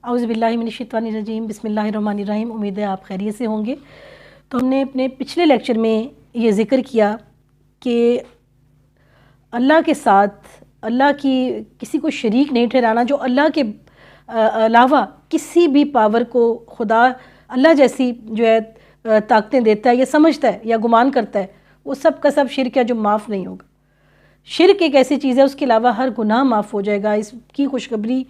اعوذ باللہ من الشیطان الرجیم، بسم اللہ الرحمن الرحیم۔ امید ہے آپ خیریت سے ہوں گے۔ تو ہم نے اپنے پچھلے لیکچر میں یہ ذکر کیا کہ اللہ کے ساتھ اللہ کی کسی کو شریک نہیں ٹھہرانا، جو اللہ کے علاوہ کسی بھی پاور کو خدا اللہ جیسی جو ہے طاقتیں دیتا ہے یا سمجھتا ہے یا گمان کرتا ہے، وہ سب کا سب شرک ہے جو معاف نہیں ہوگا۔ شرک ایک ایسی چیز ہے، اس کے علاوہ ہر گناہ معاف ہو جائے گا۔ اس کی خوشخبری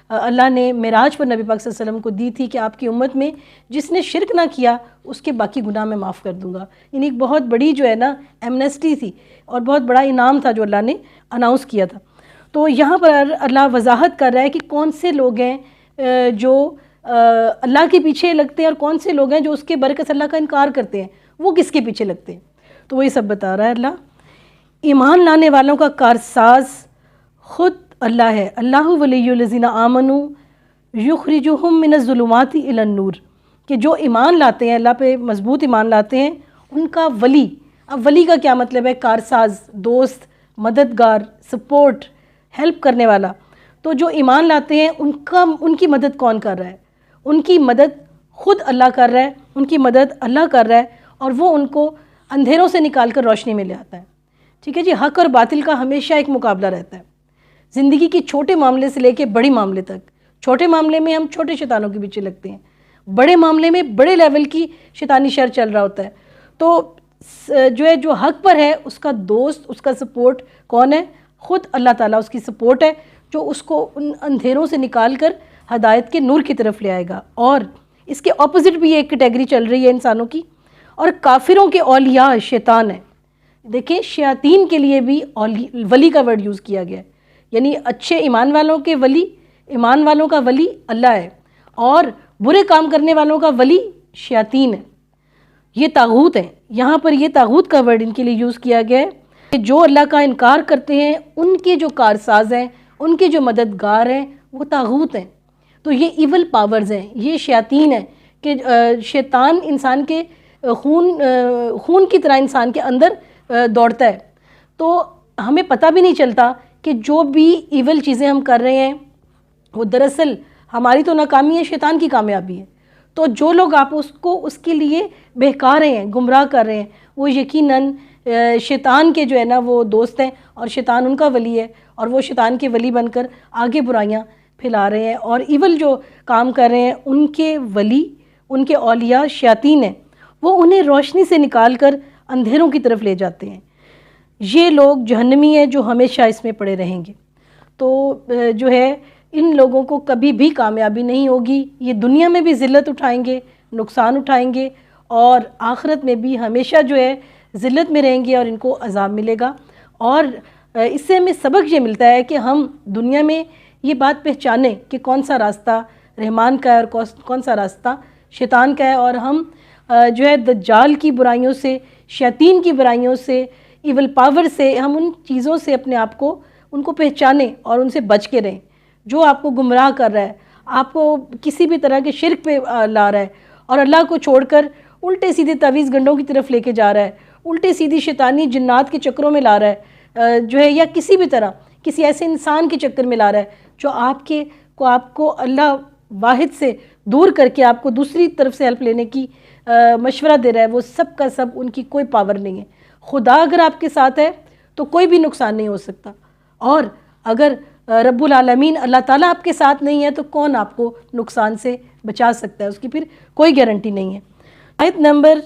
اللہ نے معراج پر نبی پاک صلی اللہ علیہ وسلم کو دی تھی کہ آپ کی امت میں جس نے شرک نہ کیا اس کے باقی گناہ میں معاف کر دوں گا۔ یعنی ایک بہت بڑی جو ہے نا ایمنسٹی تھی اور بہت بڑا انعام تھا جو اللہ نے اناؤنس کیا تھا۔ تو یہاں پر اللہ وضاحت کر رہا ہے کہ کون سے لوگ ہیں جو اللہ کے پیچھے لگتے ہیں اور کون سے لوگ ہیں جو اس کے برعکس اللہ کا انکار کرتے ہیں، وہ کس کے پیچھے لگتے ہیں۔ تو وہ یہ سب بتا رہا ہے اللہ۔ ایمان لانے والوں کا کارساز خود اللہ ہے۔ اللہ ولی الذین آمنوا یخرجہم من الظلمات الی النور، کہ جو ایمان لاتے ہیں، اللہ پہ مضبوط ایمان لاتے ہیں، ان کا ولی۔ اب ولی کا کیا مطلب ہے؟ کارساز، دوست، مددگار، سپورٹ، ہیلپ کرنے والا۔ تو جو ایمان لاتے ہیں ان کی مدد کون کر رہا ہے؟ ان کی مدد خود اللہ کر رہا ہے، ان کی مدد اللہ کر رہا ہے، اور وہ ان کو اندھیروں سے نکال کر روشنی میں لے آتا ہے۔ ٹھیک ہے جی، حق اور باطل کا ہمیشہ ایک مقابلہ رہتا ہے، زندگی کی چھوٹے معاملے سے لے کے بڑے معاملے تک۔ چھوٹے معاملے میں ہم چھوٹے شیطانوں کے پیچھے لگتے ہیں، بڑے معاملے میں بڑے لیول کی شیطانی شر چل رہا ہوتا ہے۔ تو جو حق پر ہے اس کا دوست، اس کا سپورٹ کون ہے؟ خود اللہ تعالیٰ اس کی سپورٹ ہے، جو اس کو ان اندھیروں سے نکال کر ہدایت کے نور کی طرف لے آئے گا۔ اور اس کے اپوزٹ بھی ایک کیٹیگری چل رہی ہے انسانوں کی، اور کافروں کے اولیاء شیطان ہے۔ دیکھیں، شیاطین کے لیے بھی ولی کا ورڈ یوز کیا گیا ہے، یعنی اچھے ایمان والوں کے ولی، ایمان والوں کا ولی اللہ ہے، اور برے کام کرنے والوں کا ولی شیاطین ہے، یہ طاغوت ہیں۔ یہاں پر یہ طاغوت کا ورڈ ان کے لیے یوز کیا گیا ہے کہ جو اللہ کا انکار کرتے ہیں، ان کے جو کارساز ہیں، ان کے جو مددگار ہیں، وہ طاغوت ہیں۔ تو یہ ایول پاورز ہیں، یہ شیاطین ہیں کہ شیطان انسان کے خون کی طرح انسان کے اندر دوڑتا ہے۔ تو ہمیں پتہ بھی نہیں چلتا کہ جو بھی ایول چیزیں ہم کر رہے ہیں وہ دراصل ہماری تو ناکامی ہے، شیطان کی کامیابی ہے۔ تو جو لوگ آپ اس کے لیے بہکا رہے ہیں، گمراہ کر رہے ہیں، وہ یقیناً شیطان کے جو ہے نا وہ دوست ہیں، اور شیطان ان کا ولی ہے، اور وہ شیطان کے ولی بن کر آگے برائیاں پھیلا رہے ہیں، اور ایول جو کام کر رہے ہیں ان کے ولی، ان کے اولیاء شیاطین ہیں، وہ انہیں روشنی سے نکال کر اندھیروں کی طرف لے جاتے ہیں۔ یہ لوگ جہنمی ہیں جو ہمیشہ اس میں پڑے رہیں گے۔ تو جو ہے ان لوگوں کو کبھی بھی کامیابی نہیں ہوگی، یہ دنیا میں بھی ذلت اٹھائیں گے، نقصان اٹھائیں گے، اور آخرت میں بھی ہمیشہ جو ہے ذلت میں رہیں گے اور ان کو عذاب ملے گا۔ اور اس سے ہمیں سبق یہ ملتا ہے کہ ہم دنیا میں یہ بات پہچانیں کہ کون سا راستہ رحمان کا ہے اور کون سا راستہ شیطان کا ہے، اور ہم جو ہے دجال کی برائیوں سے، شیاطین کی برائیوں سے، ایول پاور سے، ہم ان چیزوں سے اپنے آپ کو ان کو پہچانیں اور ان سے بچ کے رہیں۔ جو آپ کو گمراہ کر رہا ہے، آپ کو کسی بھی طرح کے شرک پہ لا رہا ہے، اور اللہ کو چھوڑ کر الٹے سیدھے تعویذ گنڈوں کی طرف لے کے جا رہا ہے، الٹے سیدھی شیطانی جنات کے چکروں میں لا رہا ہے جو ہے، یا کسی بھی طرح کسی ایسے انسان کے چکر میں لا رہا ہے جو آپ کو اللہ واحد سے دور کر کے آپ کو دوسری طرف سے ہیلپ لینے کی مشورہ دے رہا ہے، وہ سب کا سب ان کی کوئی پاور نہیں ہے۔ خدا اگر آپ کے ساتھ ہے تو کوئی بھی نقصان نہیں ہو سکتا، اور اگر رب العالمین اللہ تعالیٰ آپ کے ساتھ نہیں ہے تو کون آپ کو نقصان سے بچا سکتا ہے؟ اس کی پھر کوئی گارنٹی نہیں ہے۔ آیت نمبر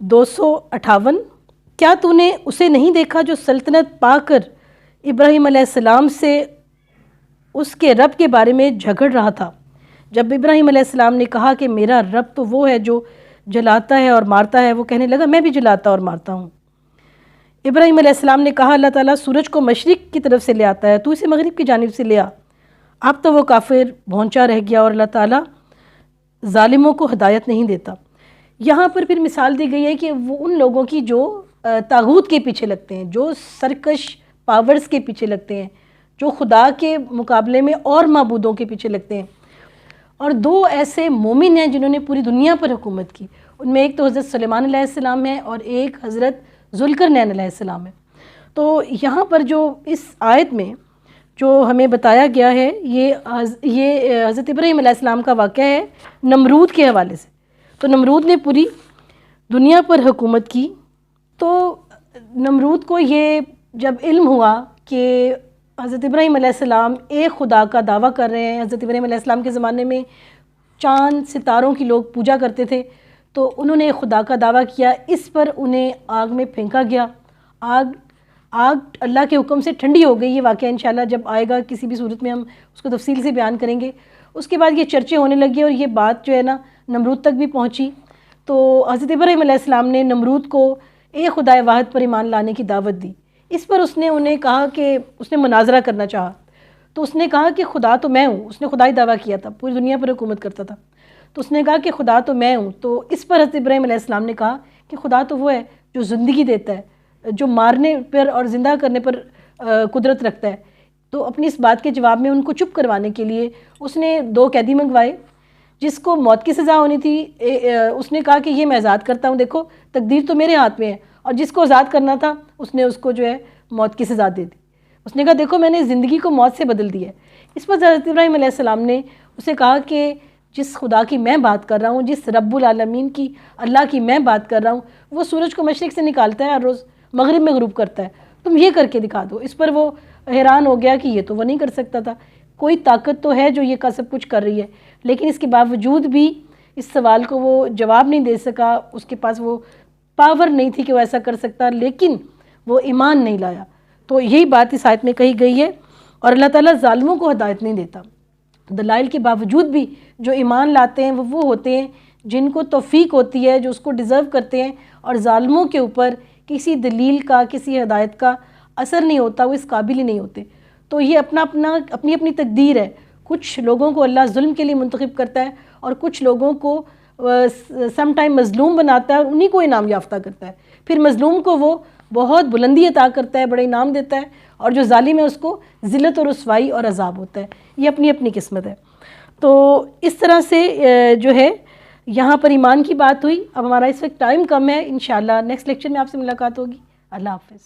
258، کیا تو نے اسے نہیں دیکھا جو سلطنت پا کر ابراہیم علیہ السلام سے اس کے رب کے بارے میں جھگڑ رہا تھا؟ جب ابراہیم علیہ السلام نے کہا کہ میرا رب تو وہ ہے جو جلاتا ہے اور مارتا ہے، وہ کہنے لگا میں بھی جلاتا اور مارتا ہوں۔ ابراہیم علیہ السلام نے کہا اللہ تعالیٰ سورج کو مشرق کی طرف سے لے آتا ہے، تو اسے مغرب کی جانب سے لے آ۔ اب تو وہ کافر بھونچا رہ گیا، اور اللہ تعالیٰ ظالموں کو ہدایت نہیں دیتا۔ یہاں پر پھر مثال دی گئی ہے کہ وہ ان لوگوں کی جو طاغوت کے پیچھے لگتے ہیں، جو سرکش پاورز کے پیچھے لگتے ہیں، جو خدا کے مقابلے میں اور معبودوں کے پیچھے لگتے ہیں۔ اور دو ایسے مومن ہیں جنہوں نے پوری دنیا پر حکومت کی، ان میں ایک تو حضرت سلیمان علیہ السلام ہے اور ایک حضرت ذوالقرنین علیہ السلام ہے۔ تو یہاں پر جو اس آیت میں جو ہمیں بتایا گیا ہے یہ حضرت ابراہیم علیہ السلام کا واقعہ ہے نمرود کے حوالے سے. تو نمرود نے پوری دنیا پر حکومت کی. تو نمرود کو یہ جب علم ہوا کہ حضرت ابراہیم علیہ السلام ایک خدا کا دعویٰ کر رہے ہیں، حضرت ابراہیم علیہ السلام کے زمانے میں چاند ستاروں کی لوگ پوجا کرتے تھے، تو انہوں نے خدا کا دعویٰ کیا. اس پر انہیں آگ میں پھینکا گیا. آگ اللہ کے حکم سے ٹھنڈی ہو گئی. یہ واقعہ انشاءاللہ جب آئے گا کسی بھی صورت میں ہم اس کو تفصیل سے بیان کریں گے. اس کے بعد یہ چرچے ہونے لگے اور یہ بات جو ہے نا نمرود تک بھی پہنچی. تو حضرت ابراہیم علیہ السلام نے نمرود کو ایک خدائے واحد پر ایمان لانے کی دعوت دی. اس پر اس نے انہیں کہا کہ اس نے مناظرہ کرنا چاہا. تو اس نے کہا کہ خدا تو میں ہوں. اس نے خدائی دعویٰ کیا تھا، پوری دنیا پر حکومت کرتا تھا. تو اس نے کہا کہ خدا تو میں ہوں. تو اس پر حضرت ابراہیم علیہ السلام نے کہا کہ خدا تو وہ ہے جو زندگی دیتا ہے، جو مارنے پر اور زندہ کرنے پر قدرت رکھتا ہے. تو اپنی اس بات کے جواب میں ان کو چپ کروانے کے لیے اس نے 2 قیدی منگوائے جس کو موت کی سزا ہونی تھی. اس نے کہا کہ یہ میں آزاد کرتا ہوں، دیکھو تقدیر تو میرے ہاتھ میں ہے. اور جس کو آزاد کرنا تھا اس نے اس کو جو ہے موت کی سزا دے دی. اس نے کہا دیکھو میں نے زندگی کو موت سے بدل دیا ہے. اس پر حضرت ابراہیم علیہ السلام نے اسے کہا کہ جس خدا کی میں بات کر رہا ہوں، جس رب العالمین کی اللہ کی میں بات کر رہا ہوں، وہ سورج کو مشرق سے نکالتا ہے ہر روز، مغرب میں غروب کرتا ہے. تم یہ کر کے دکھا دو. اس پر وہ حیران ہو گیا کہ یہ تو وہ نہیں کر سکتا تھا. کوئی طاقت تو ہے جو یہ کا سب کچھ کر رہی ہے، لیکن اس کے باوجود بھی اس سوال کو وہ جواب نہیں دے سکا. اس کے پاس وہ پاور نہیں تھی کہ وہ ایسا کر سکتا، لیکن وہ ایمان نہیں لایا. تو یہی بات اس آیت میں کہی گئی ہے. اور اللہ تعالیٰ ظالموں کو ہدایت نہیں دیتا. دلائل کے باوجود بھی جو ایمان لاتے ہیں وہ ہوتے ہیں جن کو توفیق ہوتی ہے، جو اس کو ڈیزرو کرتے ہیں. اور ظالموں کے اوپر کسی دلیل کا، کسی ہدایت کا اثر نہیں ہوتا، وہ اس قابل ہی نہیں ہوتے. تو یہ اپنی اپنی تقدیر ہے. کچھ لوگوں کو اللہ ظلم کے لیے منتخب کرتا ہے اور کچھ لوگوں کو سم ٹائم مظلوم بناتا ہے اور انہی کو انعام یافتہ کرتا ہے. پھر مظلوم کو وہ بہت بلندی عطا کرتا ہے، بڑے انعام دیتا ہے، اور جو ظالم ہے اس کو ذلت اور رسوائی اور عذاب ہوتا ہے. یہ اپنی اپنی قسمت ہے. تو اس طرح سے جو ہے یہاں پر ایمان کی بات ہوئی. اب ہمارا اس وقت ٹائم کم ہے. انشاءاللہ نیکسٹ لیکچر میں آپ سے ملاقات ہوگی. اللہ حافظ.